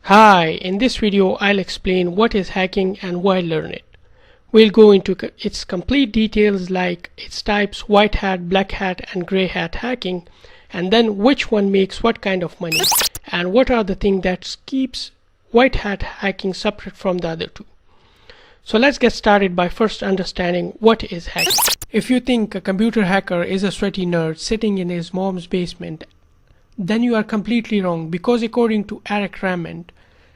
Hi, in this video I'll explain what is hacking and why learn it. We'll go into its complete details like its types, white hat, black hat and gray hat hacking, and then which one makes what kind of money and what are the things that keeps white hat hacking separate from the other two. So let's get started by first understanding what is hacking. If you think a computer hacker is a sweaty nerd sitting in his mom's basement, then you are completely wrong, because according to Eric Raymond,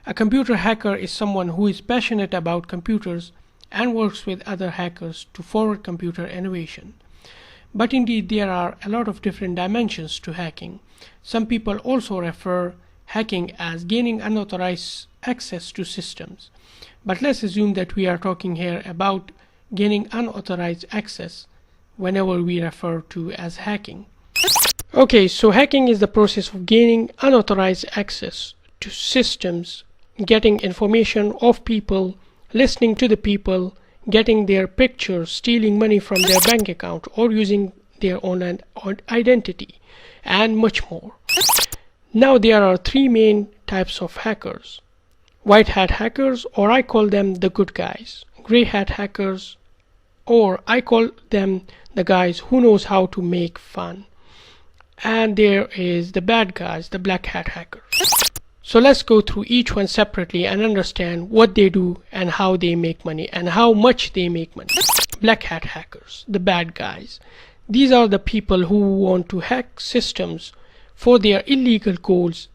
a computer hacker is someone who is passionate about computers and works with other hackers to forward computer innovation. But indeed there are a lot of different dimensions to hacking. Some people also refer hacking as gaining unauthorized access to systems. But let's assume that we are talking here about gaining unauthorized access whenever we refer to as hacking. Okay, so hacking is the process of gaining unauthorized access to systems, getting information of people, listening to the people, getting their pictures, stealing money from their bank account, or using their own identity, and much more. Now there are three main types of hackers: white hat hackers, or I call them the good guys; gray hat hackers, or I call them the guys who knows how to make fun; and there is the bad guys, the black hat hackers. So let's go through each one separately and understand what they do and how they make money and how much they make money. Black hat hackers, the bad guys. These are the people who want to hack systems for their illegal goals.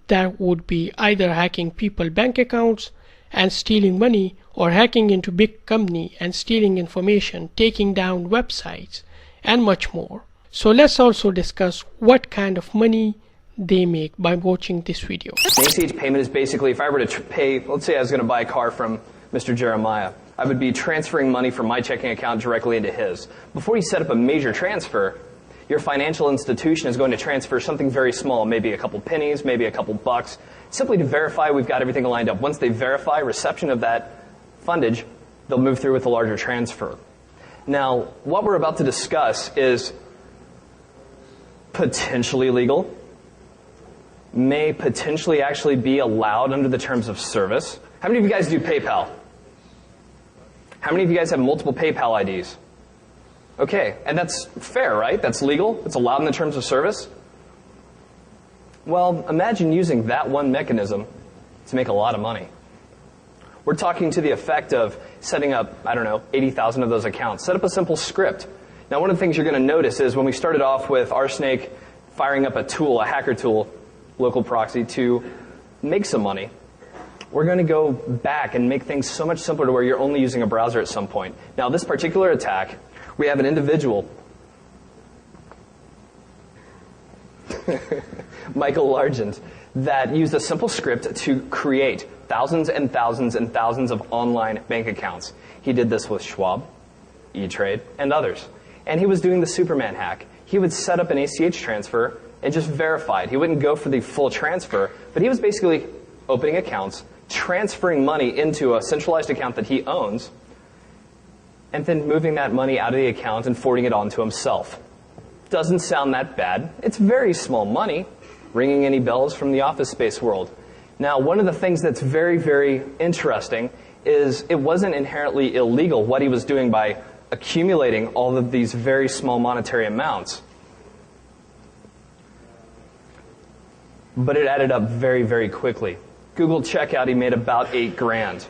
That would be either hacking people's bank accounts and stealing money, or hacking into big company and stealing information, taking down websites, and much more. So let's also discuss what kind of money they make by watching this video. An ACH payment is basically, if I were to pay, let's say I was going to buy a car from Mr. Jeremiah, I would be transferring money from my checking account directly into his. Before you set up a major transfer, your financial institution is going to transfer something very small, maybe a couple pennies, maybe a couple bucks, simply to verify we've got everything lined up. Once they verify reception of that fundage, they'll move through with a larger transfer. Now, what we're about to discuss is potentially legal, may potentially actually be allowed under the terms of service. How many of you guys do PayPal? How many of you guys have multiple PayPal IDs? Okay, and that's fair, right? That's legal? It's allowed in the terms of service? Well, imagine using that one mechanism to make a lot of money. We're talking to the effect of setting up, 80,000 of those accounts. Set up a simple script. Now, one of the things you're going to notice is when we started off with RSnake firing up a tool, a hacker tool, local proxy, to make some money, we're going to go back and make things so much simpler to where you're only using a browser at some point. Now, this particular attack, we have an individual, Michael Largent, that used a simple script to create thousands and thousands and thousands of online bank accounts. He did this with Schwab, E-Trade, and others. And he was doing the Superman hack. He would set up an ACH transfer and just verify it. He wouldn't go for the full transfer, but he was basically opening accounts, transferring money into a centralized account that he owns, and then moving that money out of the account and forwarding it on to himself. Doesn't sound that bad. It's very small money. Ringing any bells from the office space world? Now, one of the things that's very, very interesting is it wasn't inherently illegal what he was doing by accumulating all of these very small monetary amounts. But it added up very, very quickly. Google checkout, he made about $8 grand.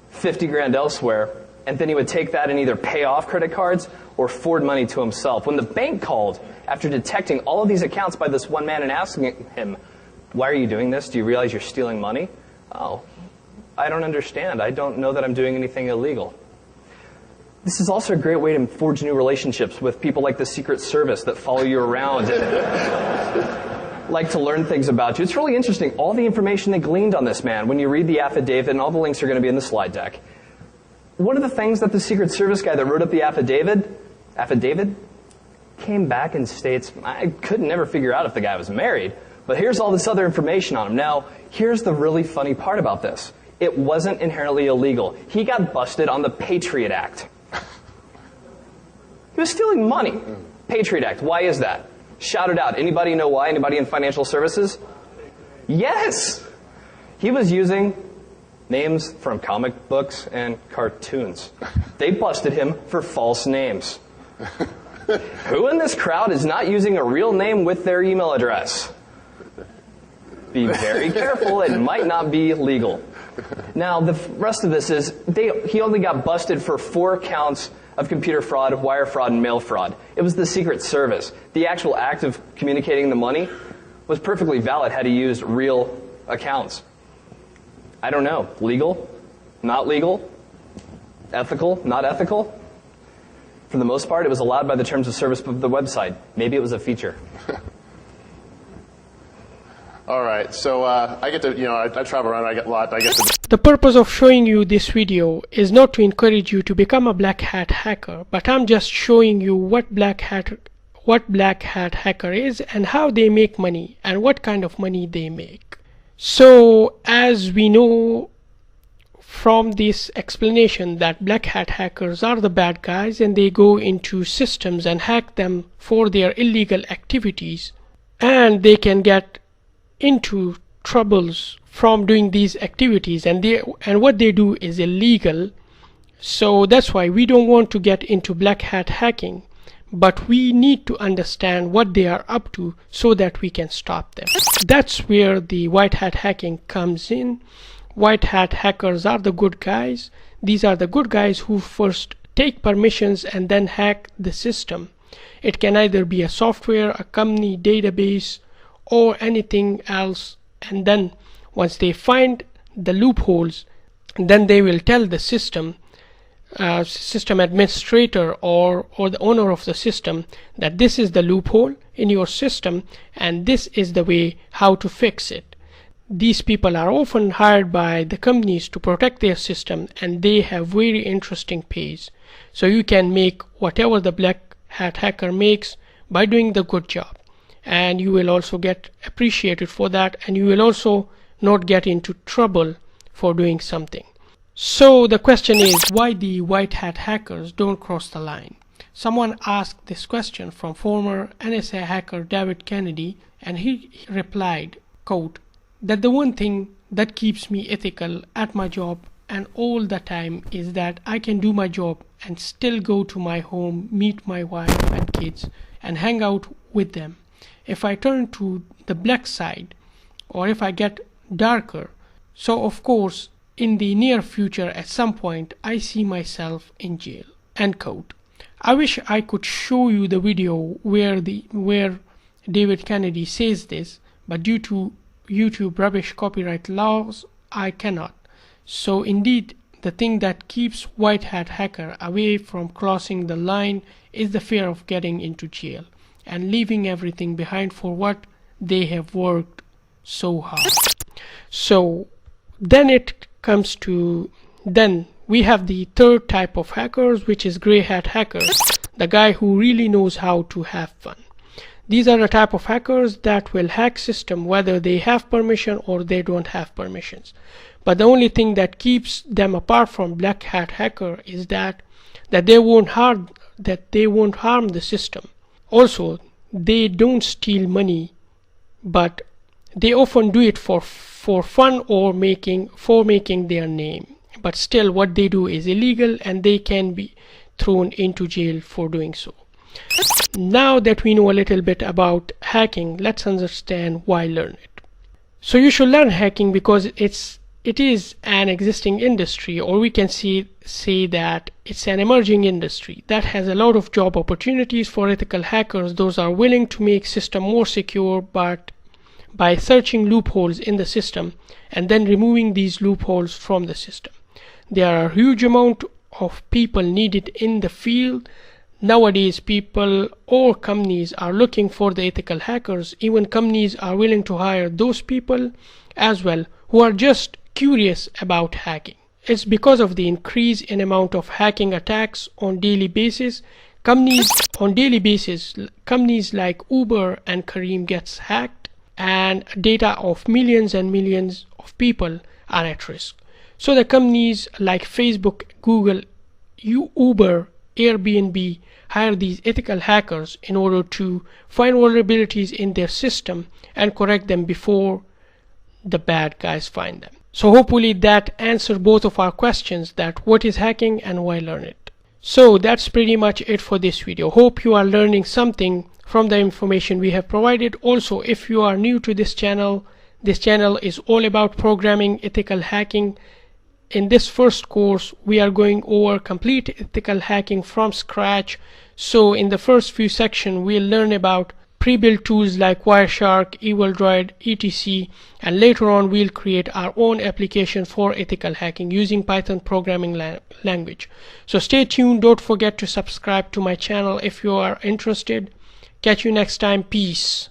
50 grand elsewhere, and then he would take that and either pay off credit cards or forward money to himself. When the bank called, after detecting all of these accounts by this one man and asking him, "Why are you doing this? Do you realize you're stealing money?" "Oh, I don't understand. I don't know that I'm doing anything illegal." This is also a great way to forge new relationships with people like the Secret Service that follow you around and like to learn things about you. It's really interesting, all the information they gleaned on this man. When you read the affidavit, and all the links are going to be in the slide deck, one of the things that the Secret Service guy that wrote up the affidavit came back and states, "I could never figure out if the guy was married, but here's all this other information on him." Now, here's the really funny part about this. It wasn't inherently illegal. He got busted on the Patriot Act. He was stealing money. Patriot Act. Why is that? Shout it out. Anybody know why? Anybody in financial services? Yes. He was using names from comic books and cartoons. They busted him for false names. Who in this crowd is not using a real name with their email address? Be very careful, it might not be legal. Now, the rest of this is, he only got busted for 4 counts of computer fraud, wire fraud, and mail fraud. It was the Secret Service. The actual act of communicating the money was perfectly valid had he used real accounts. I don't know. Legal? Not legal? Ethical? Not ethical? For the most part, it was allowed by the terms of service of the website. Maybe it was a feature. All right, so I get to, I travel around, I get to... The purpose of showing you this video is not to encourage you to become a black hat hacker, but I'm just showing you what black hat hacker is and how they make money and what kind of money they make. So as we know from this explanation that black hat hackers are the bad guys and they go into systems and hack them for their illegal activities, and they can get into troubles from doing these activities, and what they do is illegal. So that's why we don't want to get into black hat hacking, but we need to understand what they are up to so that we can stop them. That's where the white hat hacking comes in. White hat hackers are the good guys. These are the good guys who first take permissions and then hack the system. It can either be a software, a company, database, or anything else, and then once they find the loopholes, then they will tell the system administrator or the owner of the system that this is the loophole in your system and this is the way how to fix it. These people are often hired by the companies to protect their system, and they have very interesting pays. So you can make whatever the black hat hacker makes by doing the good job, and you will also get appreciated for that, and you will also not get into trouble for doing something. So the question is, why the white hat hackers don't cross the line? Someone asked this question from former NSA hacker David Kennedy, and he replied, quote, that the one thing that keeps me ethical at my job and all the time is that I can do my job and still go to my home, meet my wife and kids, and hang out with them. If I turn to the black side, or if I get darker, so of course in the near future at some point I see myself in jail. End quote. I wish I could show you the video where David Kennedy says this, but due to YouTube rubbish copyright laws I cannot. So indeed the thing that keeps white hat hacker away from crossing the line is the fear of getting into jail and leaving everything behind for what they have worked so hard. So then we have the third type of hackers, which is gray hat hackers, the guy who really knows how to have fun. These are the type of hackers that will hack system whether they have permission or they don't have permissions. But the only thing that keeps them apart from black hat hacker is that they won't harm the system. Also, they don't steal money, but they often do it for fun or for making their name. But still what they do is illegal and they can be thrown into jail for doing so. Now that we know a little bit about hacking, let's understand why learn it. So you should learn hacking because it is an existing industry, or we can say that it's an emerging industry that has a lot of job opportunities for ethical hackers. Those are willing to make system more secure, but by searching loopholes in the system and then removing these loopholes from the system. There are a huge amount of people needed in the field. Nowadays, people or companies are looking for the ethical hackers. Even companies are willing to hire those people as well who are just curious about hacking. It's because of the increase in amount of hacking attacks on daily basis. Companies like Uber and Careem gets hacked, and data of millions and millions of people are at risk. So the companies like Facebook, Google, Uber, Airbnb hire these ethical hackers in order to find vulnerabilities in their system and correct them before the bad guys find them. So hopefully that answered both of our questions, that what is hacking and why learn it. So that's pretty much it for this video. Hope you are learning something from the information we have provided. Also, if you are new to this channel is all about programming, ethical hacking. In this first course, we are going over complete ethical hacking from scratch. So in the first few sections, we'll learn about pre-built tools like Wireshark, EvilDroid, etc. And later on, we'll create our own application for ethical hacking using Python programming language. So stay tuned. Don't forget to subscribe to my channel if you are interested. Catch you next time. Peace.